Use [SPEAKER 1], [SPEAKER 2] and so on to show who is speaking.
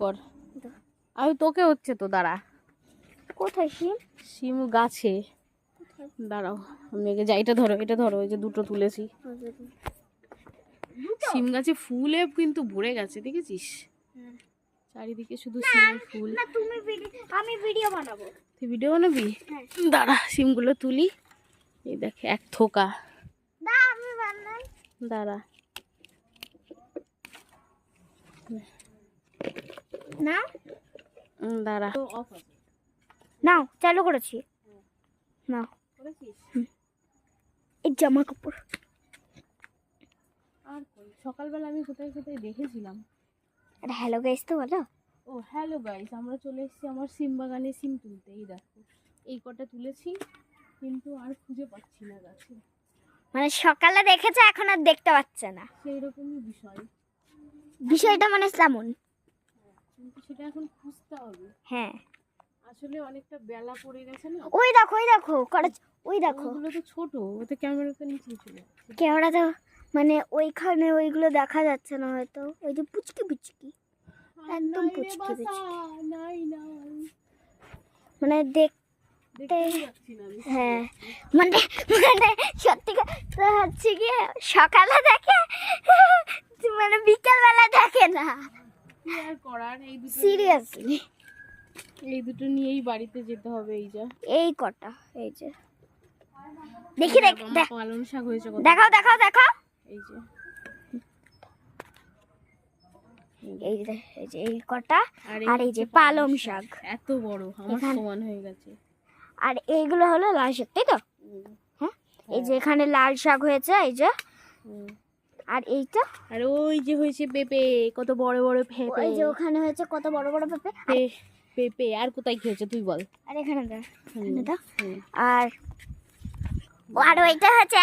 [SPEAKER 1] কর। আমি তোকে হচ্ছে তো, দাঁড়া।
[SPEAKER 2] কোথায় শিম?
[SPEAKER 1] শিম গাছে। দাঁড়াও আমি আগে যাই, এটা ধরো, এটা ধরো, ওই যে দুটো তুলেছি। শিম গাছে ফুলে কিন্তু ভরে গেছে, দেখেছিস? চারিদিকে শুধু শিমের ফুল।
[SPEAKER 2] না তুমি আমি ভিডিও বানাবো।
[SPEAKER 1] তুই ভিডিও বানাবি? দাঁড়া শিমগুলো তুলি। এই দেখ এক থোকা।
[SPEAKER 2] না আমি বানাই।
[SPEAKER 1] দাঁড়া
[SPEAKER 2] না
[SPEAKER 1] দাঁড়া।
[SPEAKER 2] নাও চালু করেছি। নাও এই জামা কাপড়।
[SPEAKER 1] আর সকালবেলা আমি কোথায় কোথায় দেখেছিলাম।
[SPEAKER 2] আরে হ্যালো গাইস তো বলো।
[SPEAKER 1] ও হ্যালো গাইস, আমরা চলে এসেছি আমার সিম বাগানে সিম তুলতে। এই দেখো এই কটা তুলেছি, কিন্তু আর খুঁজে পাচ্ছি না গাছে।
[SPEAKER 2] মানে সকালে দেখেছে, এখন আর দেখতে পাচ্ছে না।
[SPEAKER 1] সেই রকমই বিষয়।
[SPEAKER 2] বিষয়টা মানে তেমন।
[SPEAKER 1] কিন্তু সেটা এখন খুঁজতে হবে।
[SPEAKER 2] হ্যাঁ
[SPEAKER 1] আসলে অনেকটা বেলা পড়ে গেছে না।
[SPEAKER 2] ওই দেখো ওই দেখো
[SPEAKER 1] ওগুলো তো ছোট, ওতে ক্যামেরাতে নিচে চলে যাচ্ছে।
[SPEAKER 2] ক্যামেরা তো মানে ওইখানে ওইগুলো দেখা যাচ্ছে না হয়তো। ওই যে পুচকি পুচকি, একদম পুচকি পুচকি,
[SPEAKER 1] নাই
[SPEAKER 2] মানে দেখতে
[SPEAKER 1] যাচ্ছি না আমি।
[SPEAKER 2] হ্যাঁ মানে মানে সত্যি কথা হচ্ছে কি, সকালে দেখে মানে বিকেল বেলা দেখে না।
[SPEAKER 1] কি আর করার, এই দুটো
[SPEAKER 2] সিরিয়াসলি
[SPEAKER 1] নিয়েই বাড়িতে যেতে হবে। এই যা
[SPEAKER 2] এই কটা, এই যে দেখি
[SPEAKER 1] পালং শাক হয়েছে কত।
[SPEAKER 2] দেখাও
[SPEAKER 1] এই যে
[SPEAKER 2] এই যে এই কটা, আর এই যে পালং শাক
[SPEAKER 1] এত বড়, আমার সমান হয়ে গেছে।
[SPEAKER 2] আর এইগুলো হলো লাল শাক, তাই তো? হ্যাঁ এই যে এখানে লাল শাক হয়েছে, এই যে। আর এইটা,
[SPEAKER 1] আর ওই যে হয়েছে পেঁপে, কত বড় বড় পেঁপে।
[SPEAKER 2] ওই যে ওখানে হয়েছে কত বড় বড় পেঁপে।
[SPEAKER 1] পেঁপে আর কোথায় খেয়েছে তুই বল?
[SPEAKER 2] আর এখানে দাও, আর ওইটা হচ্ছে